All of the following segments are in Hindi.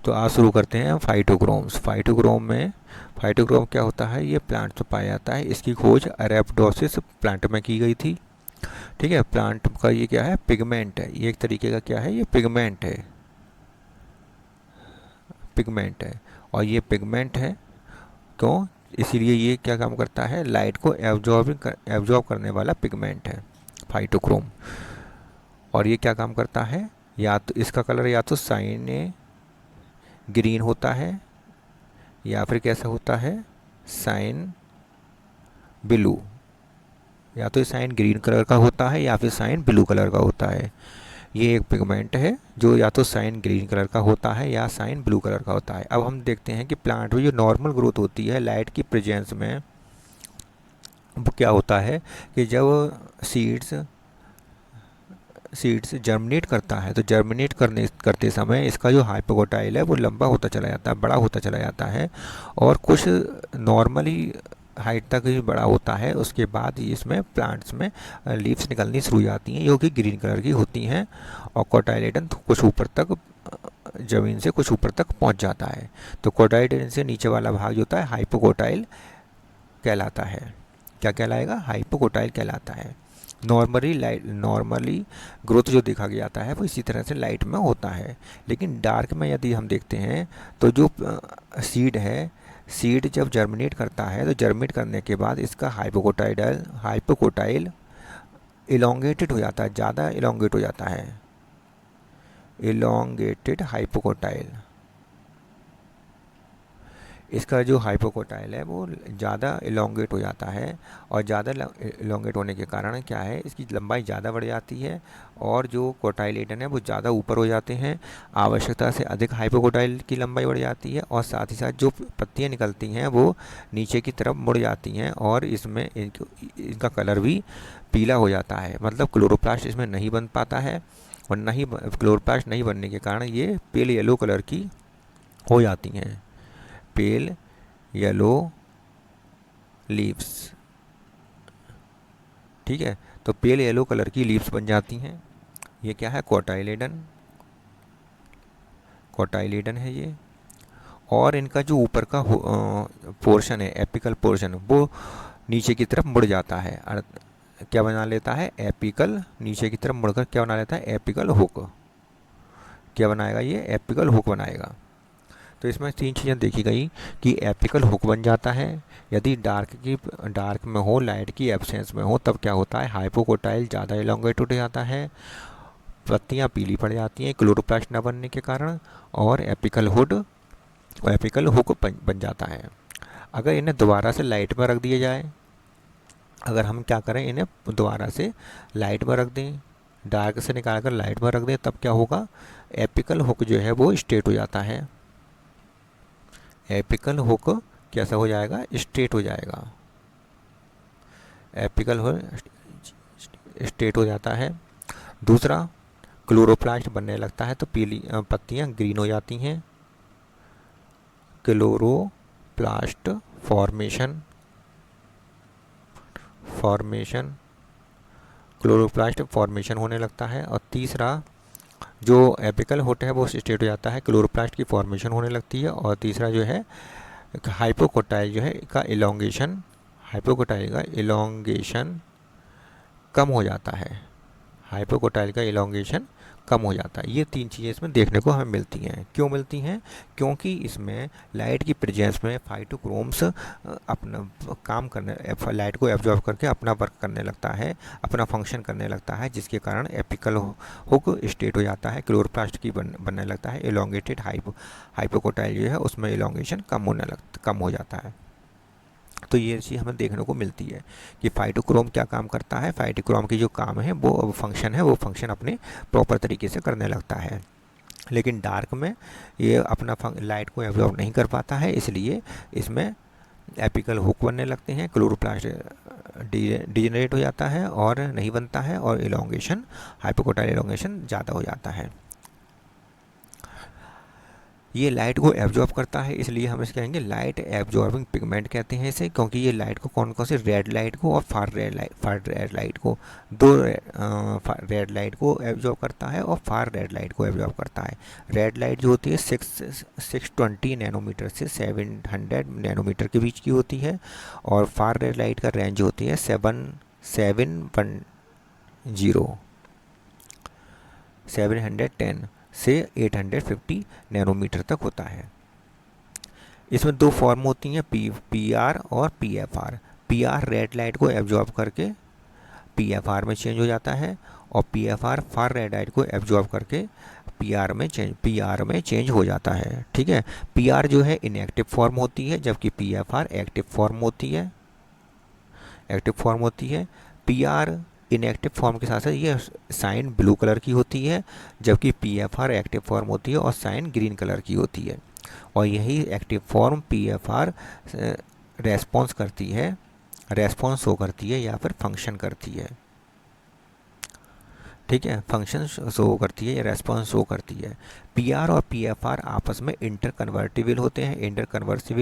तो आज शुरू करते हैं फाइटोक्रोम्स। फाइटोक्रोम क्या होता है? ये प्लांट में पाया जाता है। इसकी खोज अरेबिडोसिस प्लांट में की गई थी। ठीक है, प्लांट का ये क्या है? पिगमेंट है। ये एक तरीके का क्या है? ये पिगमेंट है। पिगमेंट है। और ये पिगमेंट है क्यों? इसीलिए ये क्या काम करता है? लाइट को एब्जॉर्ब करने वाला पिगमेंट है फाइटोक्रोम। और ये क्या काम करता है? या तो इसका कलर या तो साइने ग्रीन होता है, या फिर कैसा होता है? Cyan blue. या तो साइन ग्रीन कलर का होता है या फिर साइन ब्लू कलर का होता है। ये एक पिगमेंट है जो या तो साइन ग्रीन कलर का होता है या साइन ब्लू कलर का होता है। अब हम देखते हैं कि प्लांट में जो नॉर्मल ग्रोथ होती है लाइट की प्रेजेंस में, वो क्या होता है कि जब सीड्स सीड्स जर्मिनेट करता है तो जर्मिनेट करते समय इसका जो हाइपोकोटाइल है वो लंबा होता चला जाता है, बड़ा होता चला जाता है, और कुछ नॉर्मली हाइट तक ही बड़ा होता है। उसके बाद ही इसमें प्लांट्स में लीव्स निकलनी शुरू हो जाती हैं जो कि ग्रीन कलर की होती हैं, और कोटाइलेडन कुछ ऊपर तक, ज़मीन से कुछ ऊपर तक पहुंच जाता है। तो कोटाइलेडन से नीचे वाला भाग जो होता है हाइपोकोटाइल कहलाता है। क्या कहलाएगा? हाइपोकोटाइल कहलाता है। नॉर्मली ग्रोथ जो देखा गया जाता है वो इसी तरह से लाइट में होता है। लेकिन डार्क में यदि हम देखते हैं तो जो सीड है, सीड जब जर्मिनेट करता है तो जर्मिनेट करने के बाद इसका हाइपोकोटाइल इलोंगेटेड हो जाता है, ज़्यादा इलोंगेट हो जाता है। इलोंगेटेड हाइपोकोटाइल, इसका जो हाइपोकोटाइल है वो ज़्यादा इलोंगेट हो जाता है, और ज़्यादा इलोंगेट होने के कारण क्या है? इसकी लंबाई ज़्यादा बढ़ जाती है, और जो कोटाइलेडन है वो ज़्यादा ऊपर हो जाते हैं। आवश्यकता से अधिक हाइपोकोटाइल की लंबाई बढ़ जाती है, और साथ ही साथ जो पत्तियाँ निकलती हैं वो नीचे की तरफ मुड़ जाती हैं, और इसमें इनका कलर भी पीला हो जाता है। मतलब क्लोरोप्लास्ट इसमें नहीं बन पाता है, और नहीं क्लोरोप्लास्ट नहीं बनने के कारण ये पेल येलो कलर की हो जाती हैं। Pale yellow leaves. ठीक है, तो पेल येलो कलर की लीव्स बन जाती हैं। ये क्या है? कोटाइलेडन। कोटाइलेडन है ये। और इनका जो ऊपर का पोर्शन है, एपिकल पोर्शन, वो नीचे की तरफ मुड़ जाता है। क्या बना लेता है? एपिकल, नीचे की तरफ मुड़कर क्या बना लेता है? Apical hook. क्या बनाएगा ये? एपिकल हुक बनाएगा। तो इसमें तीन चीज़ें देखी गई कि एपिकल हुक बन जाता है यदि डार्क में हो, लाइट की एब्सेंस में हो, तब क्या होता है? हाइपोकोटाइल ज़्यादा इलोंगेट हो जाता है, पत्तियाँ पीली पड़ जाती हैं क्लोरोप्लास्ट न बनने के कारण, और एपिकल हुक बन जाता है। अगर इन्हें दोबारा से लाइट में रख दिया जाए, अगर हम क्या करें, इन्हें दोबारा से लाइट में रख दें, डार्क से निकाल कर लाइट में रख दें, तब क्या होगा? एपिकल हुक जो है वो स्ट्रेट हो जाता है। एपिकल हुक कैसा हो जाएगा? स्ट्रेट हो जाएगा। एपिकल हुक स्ट्रेट हो जाता है। दूसरा, क्लोरोप्लास्ट बनने लगता है तो पीली पत्तियां ग्रीन हो जाती हैं। Chloroplast formation formation chloroplast formation होने लगता है। और तीसरा, जो एपिकल होता है वो स्ट्रेट हो जाता है, क्लोरोप्लास्ट की फॉर्मेशन होने लगती है। और तीसरा जो है हाइपोकोटाइल जो है का इलोंगेशन, हाइपोकोटाइल का इलोंगेशन कम हो जाता है। हाइपोकोटाइल का इलोंगेशन कम हो जाता है। ये तीन चीज़ें इसमें देखने को हमें मिलती हैं। क्यों मिलती हैं? क्योंकि इसमें लाइट की प्रेजेंस में फाइटोक्रोम्स अपना काम करने, लाइट को एब्जॉर्ब करके अपना वर्क करने लगता है, अपना फंक्शन करने लगता है, जिसके कारण एपिकल हुक स्ट्रेट हो जाता है, क्लोरोप्लास्ट की बनने लगता है, इलोंगेटेड हाइपोकोटाइल जो है उसमें इलोंगेशन कम हो जाता है। तो ये चीज़ हमें देखने को मिलती है कि फाइटोक्रोम क्या काम करता है। फाइटोक्रोम की जो काम है वो फंक्शन है, वो फंक्शन अपने प्रॉपर तरीके से करने लगता है। लेकिन डार्क में ये अपना लाइट को एब्जॉर्ब नहीं कर पाता है, इसलिए इसमें एपिकल हुक बनने लगते हैं, क्लोरोप्लास्ट डिजेनरेट हो जाता है और नहीं बनता है, और इलोंगेशन, हाइपोकोटाइल इलोंगेशन ज़्यादा हो जाता है। ये लाइट को एब्जॉर्ब करता है, इसलिए हम इसे कहेंगे लाइट एब्जॉर्बिंग पिगमेंट कहते हैं इसे, क्योंकि ये लाइट को कौन कौन से रेड लाइट को और फार रेड लाइट को, दो रेड लाइट को एब्जॉर्ब करता है और फार रेड लाइट को एब्जॉर्ब करता है। रेड लाइट जो होती है 620 नैनोमीटर से 700 नैनोमीटर के बीच की होती है, और फार रेड लाइट का रेंज होती है 710 से 850 नैनोमीटर तक होता है। इसमें दो फॉर्म होती हैं, पी आर और P F R. P R red light को एब्जॉर्ब करके पी एफ आर में चेंज हो जाता है, और P F R far red light को एब्जॉर्ब करके पी आर में चेंज हो जाता है। ठीक है, पी आर जो है इनएक्टिव फॉर्म होती है, जबकि P F are active form होती है। पी आर इनएक्टिव फॉर्म के साथ साथ ये साइन ब्लू कलर की होती है, जबकि P F are active form होती है और साइन ग्रीन कलर की होती है। और यही active form P F are response show करती है या फिर फंक्शन करती है। ठीक है, फंक्शन शो करती है या रेस्पॉन्स शो करती है। पी आर और पी एफ आर आपस में इंटर कन्वर्सिबल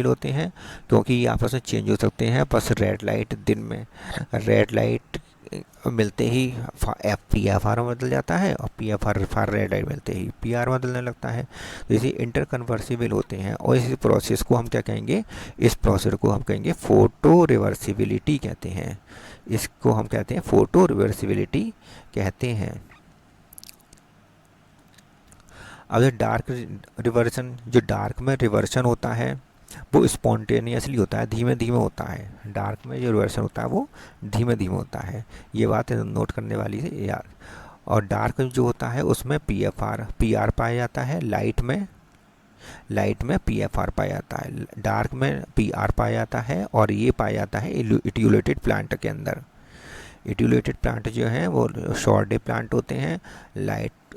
होते हैं, क्योंकि ये आपस में चेंज हो सकते हैं। बस रेड लाइट मिलते ही पी एफ आर में बदल जाता है, और P F R far red light मिलते ही पी आर बदलने लगता है। तो इसे इंटर कन्वर्सिबल होते हैं, और इस प्रोसेस को हम क्या कहेंगे, इस प्रोसेस को हम कहेंगे फोटो रिवर्सिबिलिटी कहते हैं। इसको हम कहते हैं फोटो रिवर्सिबिलिटी कहते हैं। अब डार्क रिवर्सन, जो डार्क में रिवर्सन होता है वो स्पॉन्टेनियसली होता है, धीमे धीमे होता है। डार्क में जो रिवर्सन होता है वो धीमे धीमे होता है, ये बात नोट करने वाली है यार। और डार्क जो होता है उसमें पी आर पाया जाता है, लाइट में पी एफ आर पाया जाता है। डार्क में पी आर पाया जाता है, और ये पाया जाता है इट्यूलेटेड प्लांट के अंदर। इट्यूलेटेड प्लांट जो हैं वो शॉर्ट डे प्लांट होते हैं,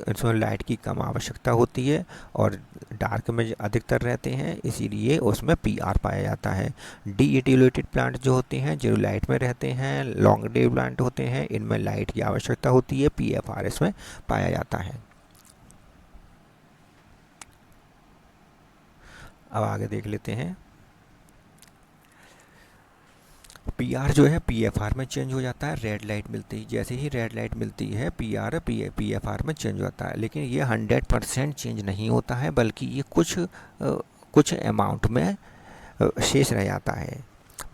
इसमें लाइट की कम आवश्यकता होती है और डार्क में अधिकतर रहते हैं, इसीलिए उसमें पी आर पाया जाता है। डी इट्यूलेटेड प्लांट जो होते हैं, जो लाइट में रहते हैं, लॉन्ग डे प्लांट होते हैं, इनमें लाइट की आवश्यकता होती है, पी एफ आर इसमें पाया जाता है। अब आगे देख लेते हैं। पी आर जो है पी एफ आर में चेंज हो जाता है रेड लाइट मिलती ही। जैसे ही रेड लाइट मिलती है पी एफ आर में चेंज होता है, लेकिन ये 100% चेंज नहीं होता है, बल्कि ये कुछ अमाउंट में शेष रह जाता है।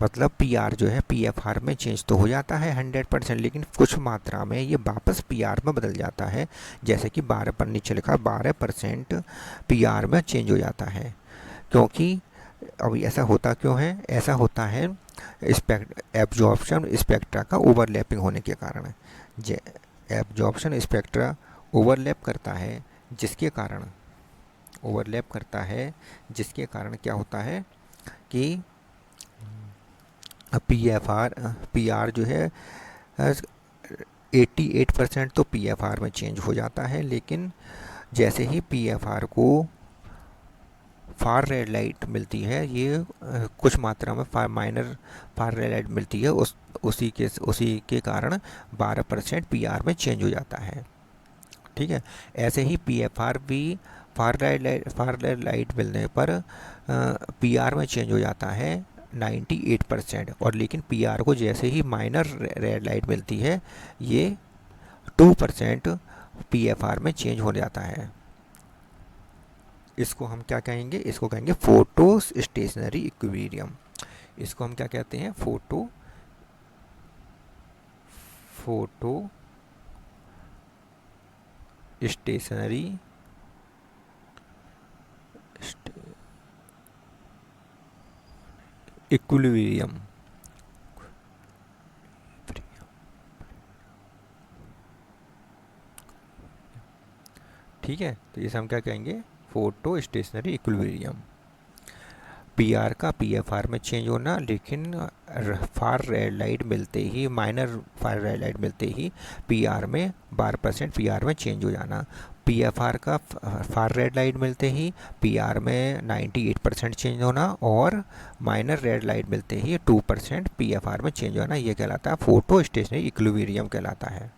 मतलब पी आर जो है पी एफ आर में चेंज तो हो जाता है 100%, लेकिन कुछ मात्रा में ये वापस पी आर में बदल जाता है। जैसे कि 12 पर नीचे लिखा 12% पी आर में चेंज हो जाता है। क्योंकि अब ऐसा होता क्यों है, ऐसा होता है एब्जॉर्प्शन स्पेक्ट्रा का ओवरलैपिंग होने के कारण। एब्जॉर्प्शन स्पेक्ट्रा ओवरलैप करता है, जिसके कारण क्या होता है कि पी आर जो है 88% तो पी एफ आर में चेंज हो जाता है, लेकिन जैसे ही पी एफ आर को फार रेड लाइट मिलती है, ये कुछ मात्रा में माइनर फार रेड लाइट मिलती है, उसी के कारण 12% पी आर में चेंज हो जाता है। ठीक है, ऐसे ही पी एफ आर भी फार रेड लाइट मिलने पर पी आर में चेंज हो जाता है 98%, और लेकिन पी आर को जैसे ही माइनर रेड लाइट मिलती है, ये 2% पी एफ आर में चेंज हो जाता है। इसको हम क्या कहेंगे, इसको कहेंगे फोटो स्टेशनरी इक्विलिब्रियम। इसको हम क्या कहते हैं, फोटो स्टेशनरी इक्विलिब्रियम। ठीक है, तो इसे हम क्या कहेंगे, photo stationary equilibrium. P R का पी एफ आर में चेंज होना, लेकिन फार रेड लाइट मिलते ही, माइनर फार रेड लाइट मिलते ही पी आर में 12% पी आर में चेंज हो जाना। पी एफ आर का फार रेड लाइट मिलते ही पी आर में 98% चेंज होना, और माइनर रेड लाइट मिलते ही 2% पी एफ आर में चेंज होना, ये कहलाता है फोटो स्टेशनरी इक्विलिब्रियम कहलाता है।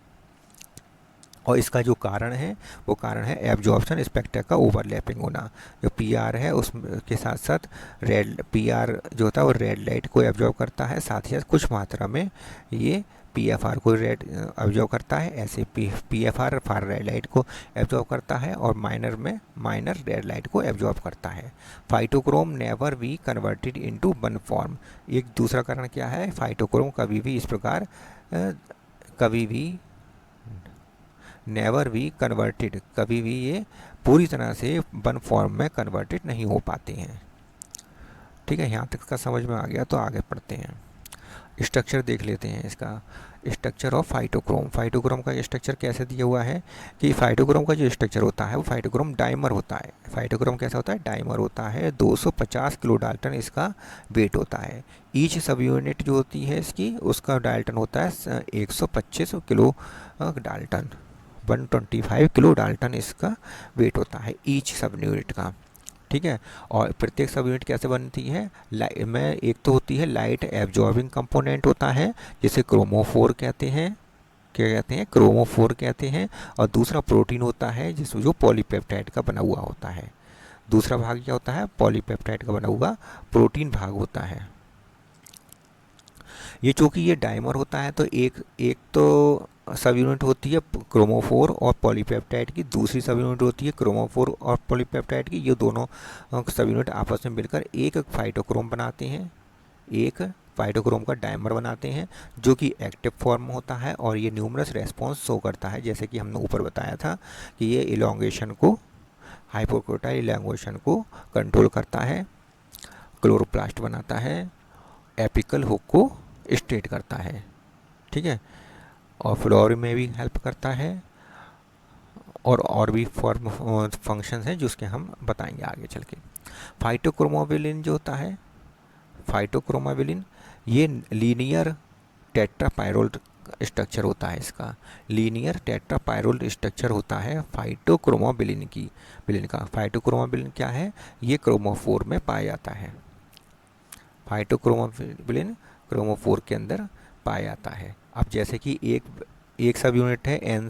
और इसका जो कारण है वो कारण है एब्जॉर्प्शन स्पेक्टर का ओवरलैपिंग होना। जो पीआर है उसके साथ साथ रेड पीआर जो होता है वो रेड लाइट को एब्जॉर्ब करता है, साथ ही साथ कुछ मात्रा में ये पीएफआर को रेड एब्जॉर्ब करता है। ऐसे पीएफआर फार रेड लाइट को एब्जॉर्ब करता है और माइनर रेड लाइट को एब्जॉर्ब करता है। Phytochrome never be converted into one form. एक दूसरा कारण क्या है, फाइटोक्रोम कभी भी इस प्रकार कभी भी नेवर बी कन्वर्टेड, कभी भी ये पूरी तरह से वन फॉर्म में कन्वर्टेड नहीं हो पाते हैं। ठीक है, यहाँ तक का समझ में आ गया तो आगे पढ़ते हैं। स्ट्रक्चर देख लेते हैं इसका। Structure of phytochrome. फाइटोक्रोम का स्ट्रक्चर कैसे दिया हुआ है कि फाइटोक्रोम का जो स्ट्रक्चर होता है वो फाइटोक्रोम डाइमर होता है। फाइटोक्रोम कैसा होता है, डाइमर होता है। 250 किलो डाल्टन इसका वेट होता है। ईच सब यूनिट जो होती है इसकी उसका डाल्टन होता है 125 किलो डाल्टन, 125 किलो डाल्टन इसका वेट होता है ईच सब यूनिट का। ठीक है, और प्रत्येक सब यूनिट कैसे बनती है, में एक तो होती है लाइट एब्जॉर्बिंग कंपोनेंट होता है जिसे क्रोमोफोर कहते हैं, क्या कहते हैं, क्रोमोफोर कहते हैं। और दूसरा प्रोटीन होता है जिसमें जो पॉलीपेप्टाइड का बना हुआ होता है। दूसरा भाग क्या होता है, पॉलीपेप्टाइड का बना हुआ प्रोटीन भाग होता है। ये चूँकि ये डाइमर होता है तो एक एक तो सब यूनिट होती है क्रोमोफोर और पॉलीपेप्टाइड की, दूसरी सब यूनिट होती है क्रोमोफोर और पॉलीपेप्टाइड की। ये दोनों सब यूनिट आपस में मिलकर एक फाइटोक्रोम बनाते हैं, एक फाइटोक्रोम का डाइमर बनाते हैं जो कि एक्टिव फॉर्म में होता है। और ये न्यूमरस रेस्पॉन्स शो करता है, जैसे कि हमने ऊपर बताया था कि ये इलोंगेशन को, हाइपोक्रोटाइल इलोंगेशन को कंट्रोल करता है, क्लोरोप्लास्ट बनाता है, एपिकल हुक को स्ट्रेट करता है। ठीक है, और फ्लोर में भी हेल्प करता है, और भी फॉर्म फंक्शंस हैं जिसके हम बताएंगे आगे चल के। फाइटोक्रोमोबिलिन जो होता है, फाइटोक्रोमोबिलिन ये लीनियर टेट्रापायरोल स्ट्रक्चर होता है इसका। लीनियर टेट्रापायरोल स्ट्रक्चर होता है फाइटोक्रोमोबिलिन की, बिलिन का। फाइटोक्रोमोबिलिन क्या है, ये क्रोमोफोर में पाया जाता है। फाइटोक्रोमोबिलिन क्रोमोफोर के अंदर पाया जाता है। अब जैसे कि एक सब यूनिट है एन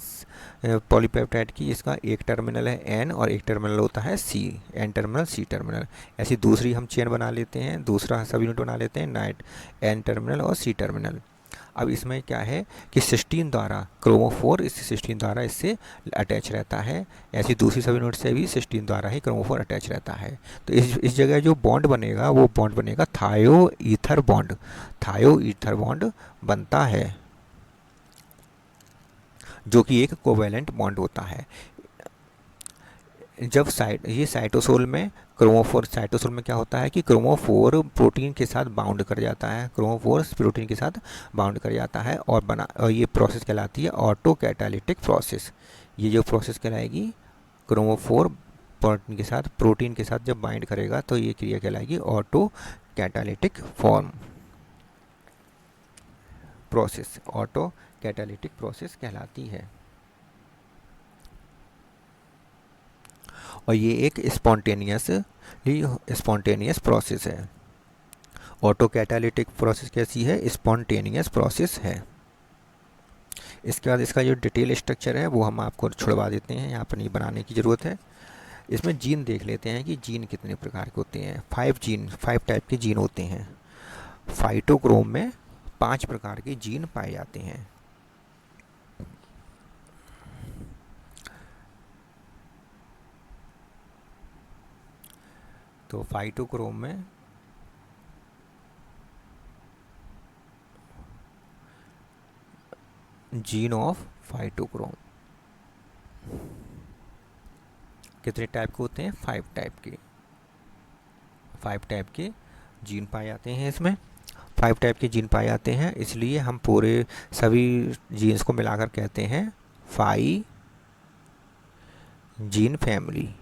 पॉलीपेप्टाइड की, इसका एक टर्मिनल है एन और एक टर्मिनल होता है सी, एन टर्मिनल सी टर्मिनल। ऐसी दूसरी हम चेन बना लेते हैं, दूसरा सब यूनिट बना लेते हैं नाइट एन टर्मिनल और सी टर्मिनल। अब इसमें क्या है कि सिस्टीन द्वारा क्रोमोफोर इस सिस्टीन द्वारा इससे अटैच रहता है। ऐसी दूसरी सब यूनिट से भी सिस्टीन द्वारा ही क्रोमोफोर अटैच रहता है। तो इस जगह जो बॉन्ड बनेगा वो बॉन्ड बनेगा थायो ईथर बॉन्ड। थायो ईथर बॉन्ड बनता है जो कि एक कोवेलेंट बॉन्ड होता है। जब ये साइटोसोल में क्रोमोफोर, साइटोसोल में क्या होता है कि क्रोमोफोर प्रोटीन के साथ बाउंड कर जाता है, क्रोमोफोर प्रोटीन के साथ बाउंड कर जाता है और ये प्रोसेस कहलाती है ऑटो कैटालिटिक प्रोसेस। ये जो प्रोसेस कहलाएगी क्रोमोफोर प्रोटीन के साथ जब बाइंड करेगा तो ये क्रिया कहलाएगी auto catalytic form process, auto catalytic process कहलाती है। और ये एक स्पॉन्टेनियस प्रोसेस है। ऑटो कैटालिटिक प्रोसेस कैसी है, स्पॉन्टेनियस प्रोसेस है। इसके बाद इसका जो डिटेल स्ट्रक्चर है वो हम आपको छुड़वा देते हैं, यहाँ पर नहीं बनाने की ज़रूरत है। इसमें जीन देख लेते हैं कि जीन कितने प्रकार के होते हैं। 5 टाइप के जीन होते हैं। फाइटोक्रोम में 5 प्रकार के जीन पाए जाते हैं। तो फाइटोक्रोम में जीन ऑफ फाइटोक्रोम कितने टाइप के होते हैं, 5 टाइप के जीन पाए जाते हैं। इसमें 5 टाइप के जीन पाए जाते हैं, इसलिए हम पूरे सभी जीन्स को मिलाकर कहते हैं 5 जीन फैमिली।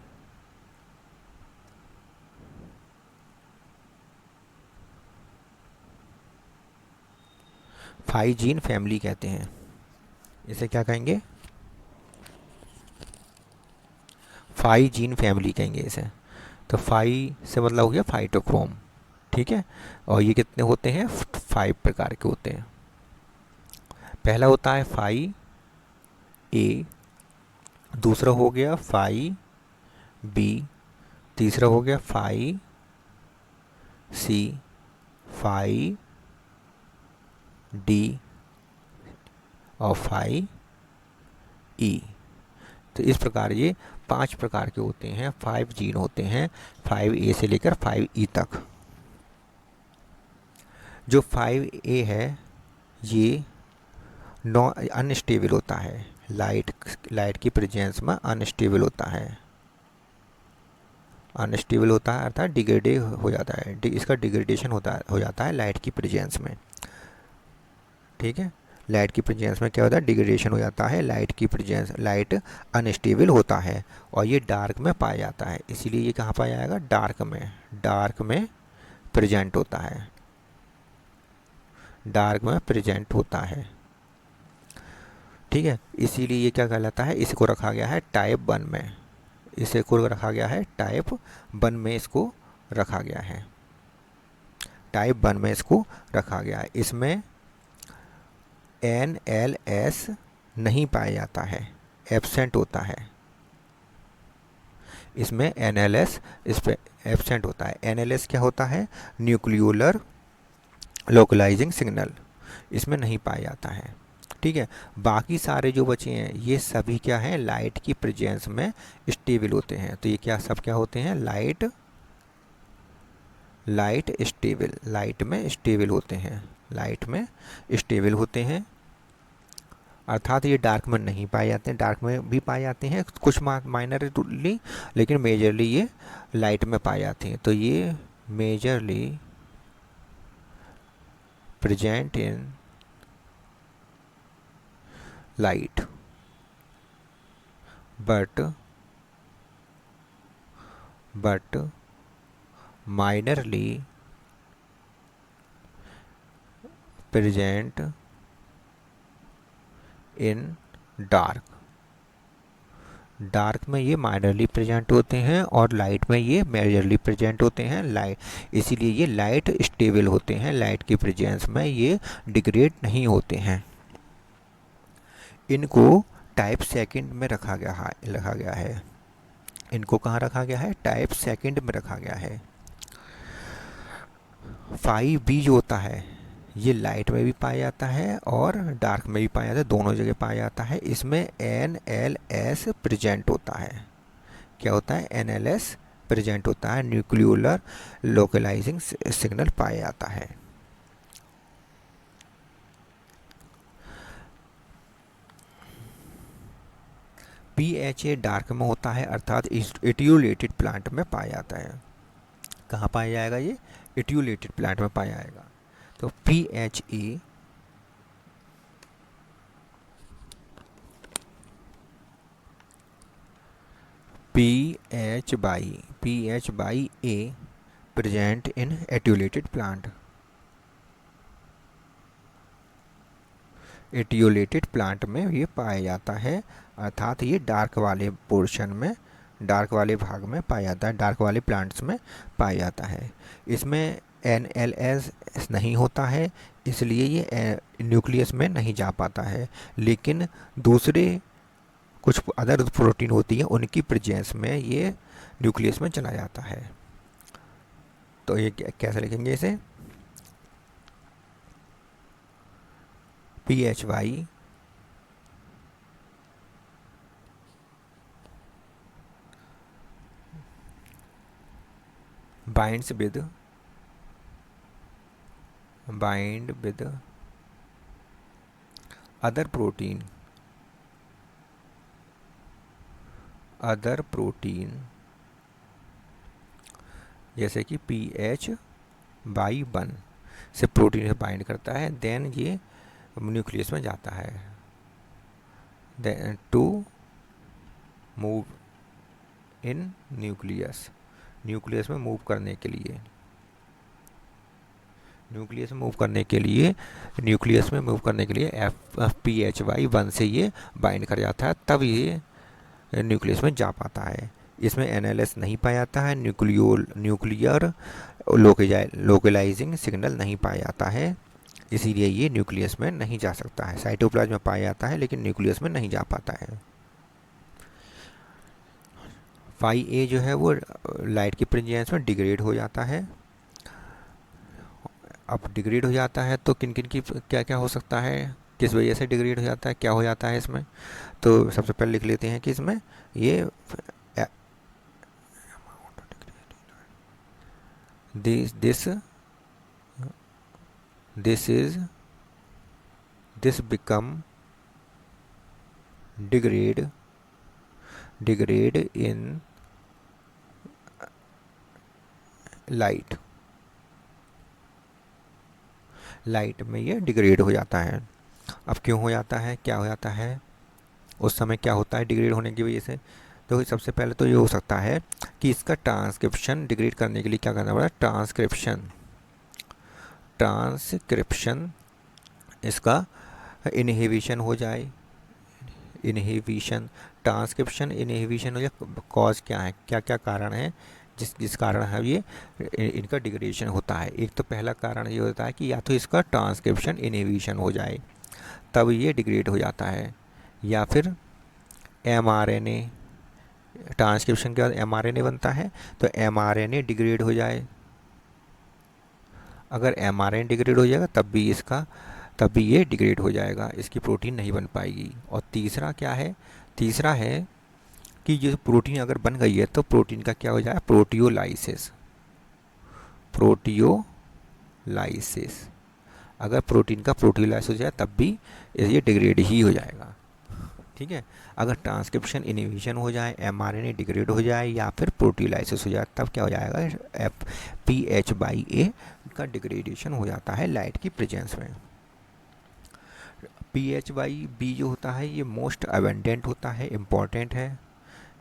5 जीन फैमिली कहते हैं। इसे क्या कहेंगे, 5 जीन फैमिली कहेंगे इसे। तो 5 से मतलब हो गया फाइटोक्रोम। ठीक है, और ये कितने होते हैं, 5 प्रकार के होते हैं। पहला होता है 5A दूसरा हो गया फाई बी, तीसरा हो गया फाई सी, फाई डी और फाई ई। तो इस प्रकार ये 5 प्रकार के होते हैं, 5 जीन होते हैं 5A से लेकर 5E तक। जो 5A है ये अनस्टेबल होता है, लाइट की प्रेजेंस में अनस्टेबल होता है। अनस्टेबल होता है अर्थात डिग्रेडे हो जाता है, इसका डिग्रेडेशन हो जाता है लाइट की प्रेजेंस में। ठीक है, लाइट की प्रेजेंस में क्या होता है, डिग्रेडेशन हो जाता है, लाइट अनस्टेबल होता है और ये डार्क में पाया जाता है। इसीलिए ये कहाँ पाया जाएगा, डार्क में प्रेजेंट होता है, डार्क में प्रेजेंट होता है। ठीक है, इसीलिए ये क्या कहलाता है, इसको रखा गया है टाइप 1 में, इसे को रखा गया है टाइप 1 में, इसको रखा गया है टाइप 1 में, इसको रखा गया है। इसमें NLS नहीं पाया जाता है, एब्सेंट होता है। इसमें NLS इस पे एब्सेंट होता है। NLS क्या होता है, न्यूक्लियोलर लोकलाइजिंग सिग्नल, इसमें नहीं पाया जाता है। ठीक है, बाकी सारे जो बचे हैं ये सभी क्या हैं, लाइट की प्रेजेंस में स्टेबल होते हैं। तो ये क्या सब क्या होते हैं, लाइट में स्टेबल होते हैं, लाइट में स्टेबल होते हैं। अर्थात ये डार्क में नहीं पाए जाते हैं, डार्क में भी पाए जाते हैं कुछ माइनरली, लेकिन मेजरली ये लाइट में पाए जाते हैं। तो ये majorly present in light but minorly present in dark में ये माइनरली प्रेजेंट होते हैं और लाइट में ये मेजरली प्रेजेंट होते हैं। इसीलिए ये लाइट स्टेबल होते हैं, लाइट की प्रेजेंस में ये डिग्रेड नहीं होते हैं। इनको टाइप सेकंड में रखा गया है। इनको कहाँ रखा गया है, टाइप सेकंड में रखा गया है। 5B जो होता है ये लाइट में भी पाया जाता है और डार्क में भी पाया जाता है, दोनों जगह पाया जाता है। इसमें NLS प्रेजेंट होता है। क्या होता है, NLS प्रेजेंट होता है, न्यूक्लियोलर लोकलाइजिंग सिग्नल पाया जाता है। PHA डार्क में होता है अर्थात इट्यूलेटेड प्लांट में पाया जाता है। कहाँ पाया जाएगा, ये इट्यूलेटेड प्लांट में पाया जाएगा। तो PHA A present in etiolated plant, etiolated plant में ये पाया जाता है। अर्थात ये डार्क वाले पोर्शन में, डार्क वाले भाग में पाया जाता है, डार्क वाले प्लांट्स में पाया जाता है। इसमें NLS नहीं होता है, इसलिए ये न्यूक्लियस में नहीं जा पाता है, लेकिन दूसरे कुछ अदर प्रोटीन होती है उनकी प्रेजेंस में ये न्यूक्लियस में चला जाता है। तो ये कैसे लिखेंगे इसे, PHY bind with other protein जैसे कि PHY1 से प्रोटीन से बाइंड करता है, देन ये न्यूक्लियस में जाता है, then to move in nucleus में मूव करने के लिए, न्यूक्लियस में मूव करने के लिए PHY1 से ये बाइंड कर जाता है, तब ये न्यूक्लियस में जा पाता है। इसमें NLS नहीं पाया जाता है, न्यूक्लियर लोकलाइजिंग सिग्नल नहीं पाया जाता है, इसीलिए ये न्यूक्लियस में नहीं जा सकता है। साइटोप्लाज्म में पाया जाता है लेकिन न्यूक्लियस में नहीं जा पाता है। फाई ए जो है वो लाइट की प्रेजेंस में डिग्रेड हो जाता है। अब डिग्रेड हो जाता है तो किन किन की क्या क्या हो सकता है, किस वजह से डिग्रेड हो जाता है, क्या हो जाता है इसमें। तो सबसे पहले लिख लेते हैं कि इसमें ये this this this is this become degrade in light में ये डिग्रेड हो जाता है। अब क्यों हो जाता है, क्या हो जाता है, उस समय क्या होता है डिग्रेड होने की वजह से। तो सबसे पहले तो ये हो सकता है कि इसका ट्रांसक्रिप्शन डिग्रेड करने के लिए क्या करना पड़ा, ट्रांसक्रिप्शन इसका इनहिबिशन हो जाए, इनहिबिशन ट्रांसक्रिप्शन इनहिबिशन हो जाए। कॉज क्या है, क्या क्या कारण है जिस कारण है ये इनका डिग्रेडेशन होता है। एक तो पहला कारण ये होता है कि या तो इसका ट्रांसक्रिप्शन इनहिबिशन हो जाए तब ये डिग्रेड हो जाता है, या फिर एमआरएनए, ट्रांसक्रिप्शन के बाद एमआरएनए बनता है तो एमआरएनए डिग्रेड हो जाए। अगर एमआरएनए डिग्रेड हो जाएगा तब भी ये डिग्रेड हो जाएगा, इसकी प्रोटीन नहीं बन पाएगी। और तीसरा क्या है, तीसरा है कि जो प्रोटीन अगर बन गई है तो प्रोटीन का क्या हो जाए, प्रोटियोलाइसिस। अगर प्रोटीन का प्रोटियोलाइसिस हो जाए तब भी ये डिग्रेड ही हो जाएगा। ठीक है, अगर ट्रांसक्रिप्शन इनहिबिशन हो जाए, एमआरएनए डिग्रेड हो जाए या फिर प्रोटियोलाइसिस हो जाए तब क्या हो जाएगा, PH/A का डिग्रेडेशन हो जाता है लाइट की प्रेजेंस में। PH/B जो होता है ये मोस्ट अबेंडेंट होता है, इम्पॉर्टेंट है।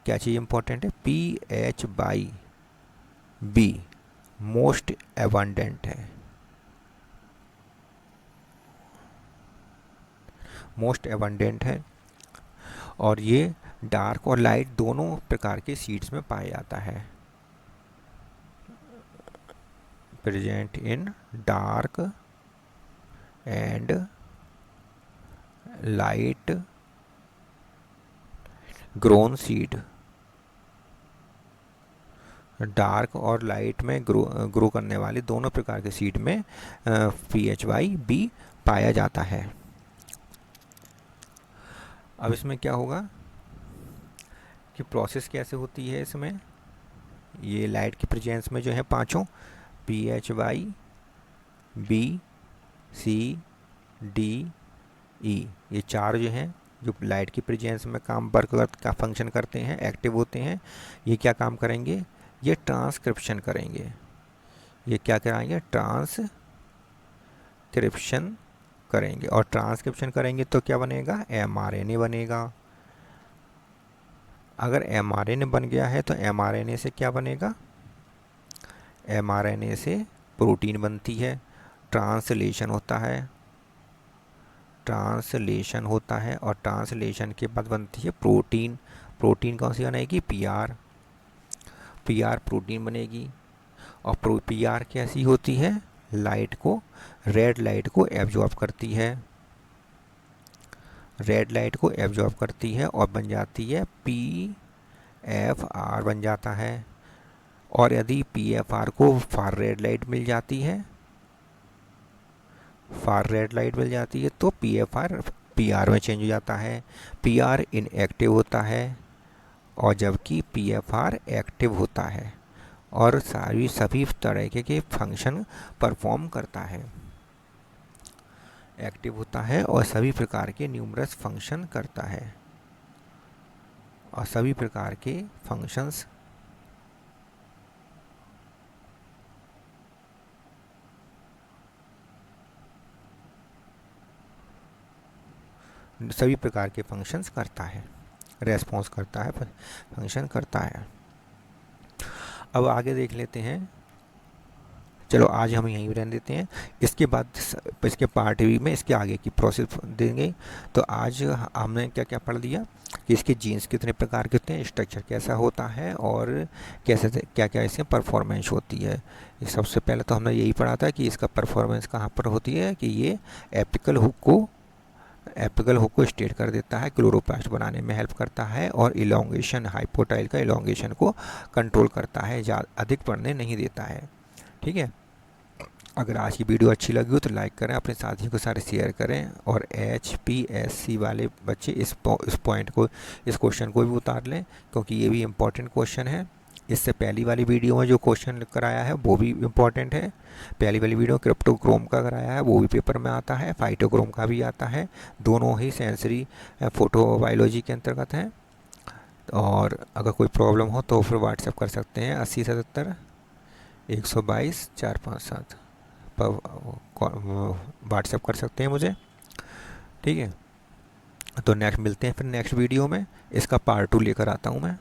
क्या चीज़ इम्पॉर्टेंट है, PH/B मोस्ट अबेंडेंट है, मोस्ट अबेंडेंट है। और ये डार्क और लाइट दोनों प्रकार के सीड्स में पाया जाता है, present in dark and light grown seed. Dark और लाइट में ग्रो करने वाले दोनों प्रकार के सीड में PH/B पाया जाता है। अब इसमें क्या होगा कि प्रोसेस कैसे होती है इसमें, ये लाइट की प्रेजेंस में जो है पांचों PH/B, C, D, E, ये चार जो हैं जो लाइट की प्रेजेंस में वर्क का फंक्शन करते हैं, एक्टिव होते हैं। ये क्या काम करेंगे, ये ट्रांसक्रिप्शन करेंगे। ये क्या कराएंगे, ट्रांसक्रिप्शन करेंगे। और ट्रांसक्रिप्शन करेंगे तो क्या बनेगा, एमआरएनए बनेगा। अगर एमआरएनए बन गया है तो एमआरएनए से क्या बनेगा, एमआरएनए से प्रोटीन बनती है। ट्रांसलेशन होता है, ट्रांसलेशन होता है और ट्रांसलेशन के बाद बनती है प्रोटीन। प्रोटीन कौन सी बनेगी, पीआर प्रोटीन बनेगी। और पीआर कैसी होती है, लाइट को, रेड लाइट को एब्जॉर्ब करती है, रेड लाइट को एब्जॉर्ब करती है और बन जाती है PFR बन जाता है। और यदि PFR को फार रेड लाइट मिल जाती है, फार रेड लाइट मिल जाती है तो PFR PR में चेंज हो जाता है। PR इनएक्टिव होता है और जबकि PFR एक्टिव होता है और सभी तरह के फंक्शन परफॉर्म करता है, एक्टिव होता है और सभी प्रकार के न्यूमरस फंक्शन करता है और सभी प्रकार के फंक्शंस फंक्शंस करता है, रेस्पॉन्स करता है, फंक्शन करता है। अब आगे देख लेते हैं, चलो आज हम यहीं रहने देते हैं, इसके बाद इसके पार्ट बी में इसके आगे की प्रोसेस देंगे। तो आज हमने क्या क्या पढ़ लिया कि इसके जीन्स कितने प्रकार के होते हैं, स्ट्रक्चर कैसा होता है और कैसे क्या क्या इसमें परफॉर्मेंस होती है। सबसे पहले तो हमने यही पढ़ा था कि इसका परफॉर्मेंस कहाँ पर होती है, कि ये एपिकल हुक को एपिकल हुक को स्ट्रेट कर देता है, क्लोरोप्लास्ट बनाने में हेल्प करता है और इलोंगेशन, हाइपोटाइल का इलोंगेशन को कंट्रोल करता है, अधिक बढ़ने नहीं देता है। ठीक है, अगर आज की वीडियो अच्छी लगी हो तो लाइक करें, अपने साथियों के साथ शेयर करें, और HPSC वाले बच्चे इस पॉइंट को, इस क्वेश्चन को भी उतार लें, क्योंकि ये भी इम्पोर्टेंट क्वेश्चन है। इससे पहली वाली वीडियो में जो क्वेश्चन कराया है वो भी इम्पोर्टेंट है। पहली वाली वीडियो क्रिप्टोक्रोम का कराया है, वो भी पेपर में आता है, फाइटोक्रोम का भी आता है, दोनों ही सेंसरी फोटोबायोलॉजी के अंतर्गत हैं। और अगर कोई प्रॉब्लम हो तो फिर व्हाट्सएप कर सकते हैं 8077 122 457 पर व्हाट्सएप कर सकते हैं मुझे। ठीक है, तो नेक्स्ट मिलते हैं फिर नेक्स्ट वीडियो में, इसका पार्ट 2 लेकर आता हूँ मैं।